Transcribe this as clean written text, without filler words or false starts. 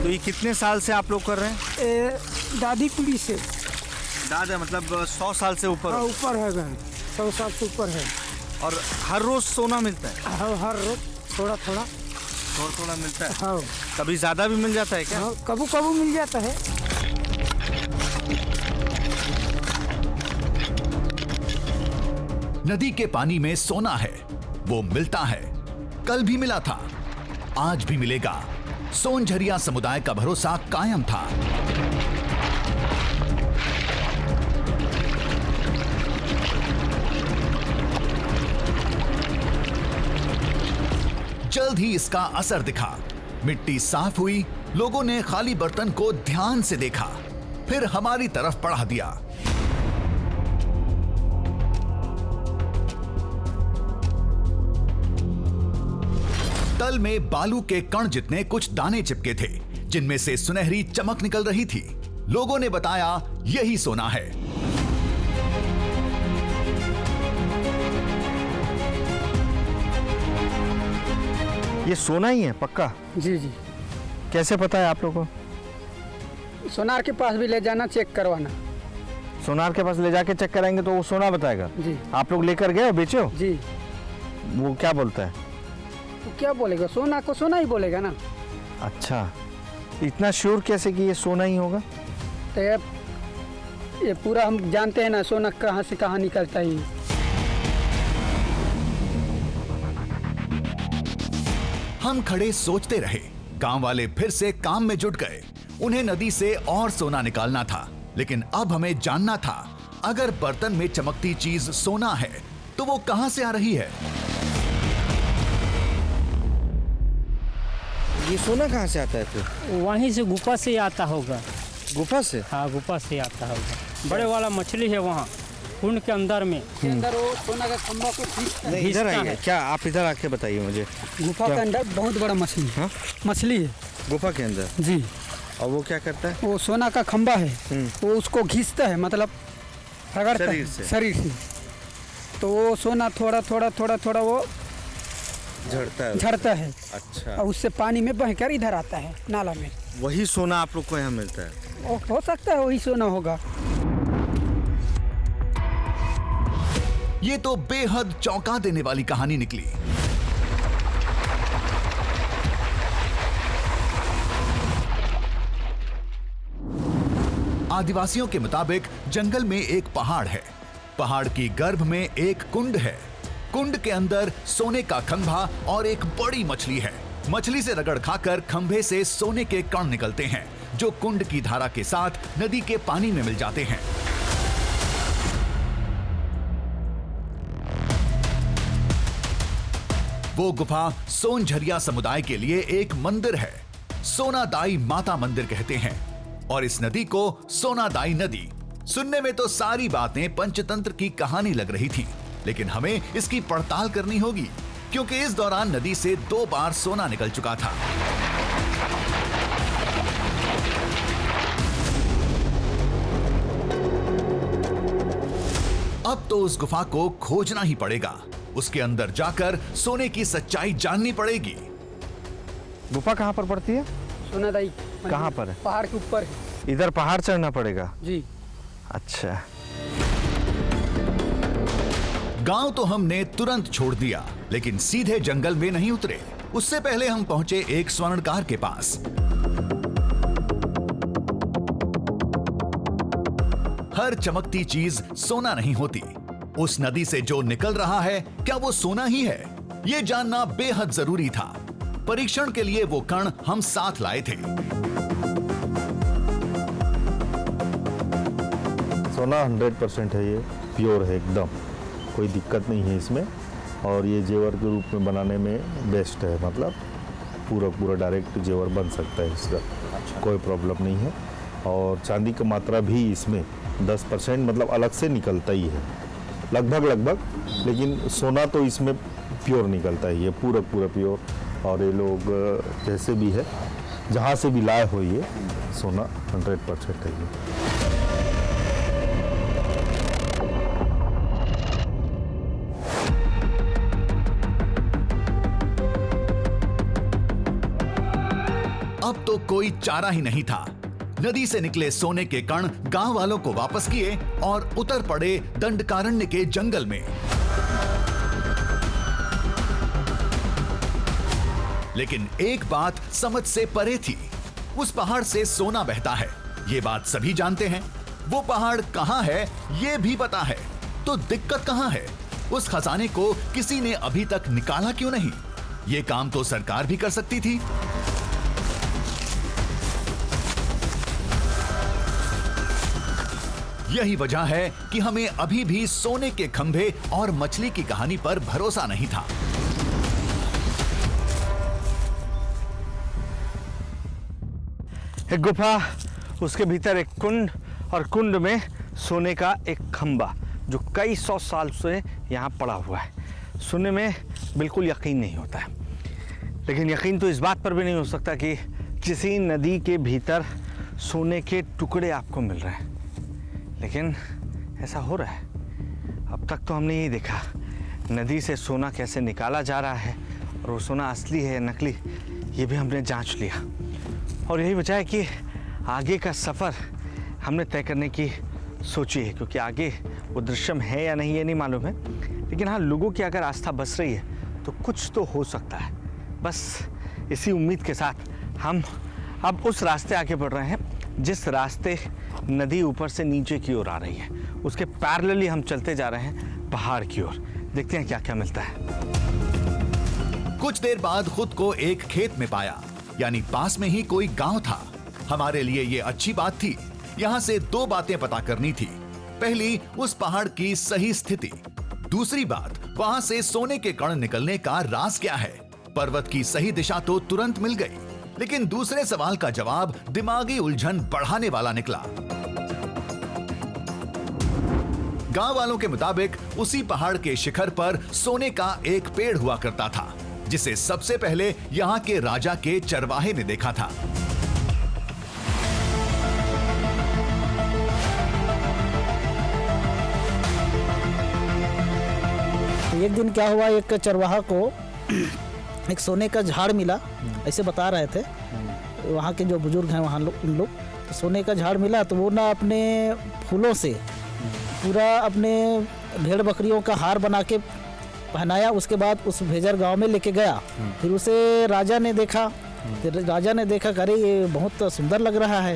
तो ये कितने साल से आप लोग कर रहे हैं? दादी पीढ़ी से। दादा मतलब 100 साल से ऊपर? हाँ, ऊपर है बहन, 100 साल से ऊपर है। और हर रोज सोना मिलता है? हर रोज थोड़ा थोड़ा मिलता है। हाँ, कभी ज्यादा भी मिल जाता है क्या? हाँ, कभी कभी मिल जाता है। नदी के पानी में सोना है, वो मिलता है। कल भी मिला था, आज भी मिलेगा। सोनझरिया समुदाय का भरोसा कायम था। जल्द ही इसका असर दिखा। मिट्टी साफ हुई, लोगों ने खाली बर्तन को ध्यान से देखा, फिर हमारी तरफ बढ़ा दिया। तल में बालू के कण जितने कुछ दाने चिपके थे, जिनमें से सुनहरी चमक निकल रही थी। लोगों ने बताया यही सोना है। ये सोना ही है पक्का? जी जी। कैसे पता है आप लोगों को? सोनार के पास भी ले जाना, चेक करवाना। सोनार के पास ले जाके चेक कराएंगे तो वो सोना बताएगा? जी। आप लोग लेकर गए और बेचे हो? जी। वो क्या बोलता है? तो क्या बोलेगा, सोना को सोना ही बोलेगा ना। अच्छा, इतना श्योर कैसे कि ये सोना ही होगा? तो ये पूरा हम जानते हैं ना, सोना कहाँ से कहाँ निकलता है। हम खड़े सोचते रहे। गांव वाले फिर से काम में जुट गए। उन्हें नदी से और सोना निकालना था, लेकिन अब हमें जानना था, अगर बर्तन में चमकती चीज सोना है तो वो कहां से आ रही है? ये सोना कहाँ से आता है फिर? वहीं से गुफा से आता होगा। गुफा से? हाँ, गुफा से आता होगा। बड़े वाला मछली है वहाँ कुंड के अंदर में। अंदर वो सोना का खंभा को खींचता है। नहीं, इधर घिसता आइए। है। क्या आप इधर आके बताइए मुझे। गुफा के अंदर बहुत बड़ा मछली है। हाँ? मछली है गुफा के अंदर? जी। और वो क्या करता है? वो सोना का खंभा है, वो उसको घिसता है, मतलब रगड़ता है शरीर से। तो वो सोना थोड़ा थोड़ा थोड़ा थोड़ा वो झड़ता है। अच्छा। और उससे पानी में बहकर इधर आता है नाला में। वही सोना आप लोग को यहाँ मिलता है? हो सकता है वही सोना होगा। ये तो बेहद चौंका देने वाली कहानी निकली। आदिवासियों के मुताबिक जंगल में एक पहाड़ है। पहाड़ की गर्भ में एक कुंड है। कुंड के अंदर सोने का खंभा और एक बड़ी मछली है। मछली से रगड़ खाकर खंभे से सोने के कण निकलते हैं, जो कुंड की धारा के साथ नदी के पानी में मिल जाते हैं। वो गुफा सोनझरिया समुदाय के लिए एक मंदिर है। सोनादाई माता मंदिर कहते हैं। और इस नदी को सोनादाई नदी। सुनने में तो सारी बातें पंचतंत्र की कहानी लग रही थी, लेकिन हमें इसकी पड़ताल करनी होगी, क्योंकि इस दौरान नदी से 2 बार सोना निकल चुका था। अब तो उस गुफा को खोजना ही पड़ेगा। उसके अंदर जाकर सोने की सच्चाई जाननी पड़ेगी। गुफा कहाँ पर पड़ती है? सोनादाई कहाँ पर है? पहाड़ के ऊपर है। इधर पहाड़ चढ़ना पड़ेगा? जी। अच्छा। गांव तो हमने तुरंत छोड़ दिया, लेकिन सीधे जंगल में नहीं उतरे। उससे पहले हम पहुंचे एक स्वर्णकार के पास। हर चमकती चीज सोना नहीं होती। उस नदी से जो निकल रहा है, क्या वो सोना ही है? ये जानना बेहद जरूरी था। परीक्षण के लिए वो कण हम साथ लाए थे। सोना 100% है, ये प्योर है एकदम, कोई दिक्कत नहीं है इसमें। और ये जेवर के रूप में बनाने में बेस्ट है, मतलब पूरा डायरेक्ट जेवर बन सकता है इसका। अच्छा। कोई प्रॉब्लम नहीं है। और चांदी की मात्रा भी इसमें 10% मतलब अलग से निकलता ही है, लगभग। लेकिन सोना तो इसमें प्योर निकलता ही है, पूरा प्योर। और ये लोग जैसे भी है, जहाँ से भी लाए हो, ये सोना 100% है ये। अब तो कोई चारा ही नहीं था। नदी से निकले सोने के कण गांव वालों को वापस किए और उतर पड़े दंडकारण्य के जंगल में। लेकिन एक बात समझ से परे थी, उस पहाड़ से सोना बहता है, ये बात सभी जानते हैं। वो पहाड़ कहां है ये भी पता है, तो दिक्कत कहां है? उस खजाने को किसी ने अभी तक निकाला क्यों नहीं? ये काम तो सरकार भी कर सकती थी। यही वजह है कि हमें अभी भी सोने के खंभे और मछली की कहानी पर भरोसा नहीं था। एक गुफा, उसके भीतर एक कुंड और कुंड में सोने का एक खंबा जो कई सौ साल से यहाँ पड़ा हुआ है। सुनने में बिल्कुल यकीन नहीं होता है, लेकिन यकीन तो इस बात पर भी नहीं हो सकता कि किसी नदी के भीतर सोने के टुकड़े आपको मिल रहे हैं। लेकिन ऐसा हो रहा है। अब तक तो हमने यही देखा नदी से सोना कैसे निकाला जा रहा है, और वो सोना असली है या नकली ये भी हमने जांच लिया। और यही वजह है कि आगे का सफ़र हमने तय करने की सोची है, क्योंकि आगे वो दृश्यम है या नहीं ये नहीं मालूम है, लेकिन हाँ, लोगों की अगर आस्था बस रही है तो कुछ तो हो सकता है। बस इसी उम्मीद के साथ हम अब उस रास्ते आगे बढ़ रहे हैं जिस रास्ते नदी ऊपर से नीचे की ओर आ रही है। उसके पैरेलली हम चलते जा रहे हैं पहाड़ की ओर। देखते हैं क्या क्या मिलता है। कुछ देर बाद खुद को एक खेत में पाया, यानी पास में ही कोई गांव था। हमारे लिए ये अच्छी बात थी। यहाँ से दो बातें पता करनी थी। पहली, उस पहाड़ की सही स्थिति। दूसरी बात, वहाँ से सोने के कण निकलने का राज क्या है। पर्वत की सही दिशा तो तुरंत मिल गई, लेकिन दूसरे सवाल का जवाब दिमागी उलझन बढ़ाने वाला निकला। गांव वालों के मुताबिक उसी पहाड़ के शिखर पर सोने का एक पेड़ हुआ करता था, जिसे सबसे पहले यहाँ के राजा के चरवाहे ने देखा था। एक दिन क्या हुआ, एक चरवाहा को एक सोने का झाड़ मिला, ऐसे बता रहे थे वहाँ के जो बुजुर्ग हैं वहाँ उन लोग। तो सोने का झाड़ मिला तो वो ना अपने फूलों से पूरा अपने भेड़ बकरियों का हार बना के पहनाया। उसके बाद उस भेजर गांव में लेके गया। फिर उसे राजा ने देखा। फिर राजा ने देखा, अरे ये बहुत सुंदर लग रहा है।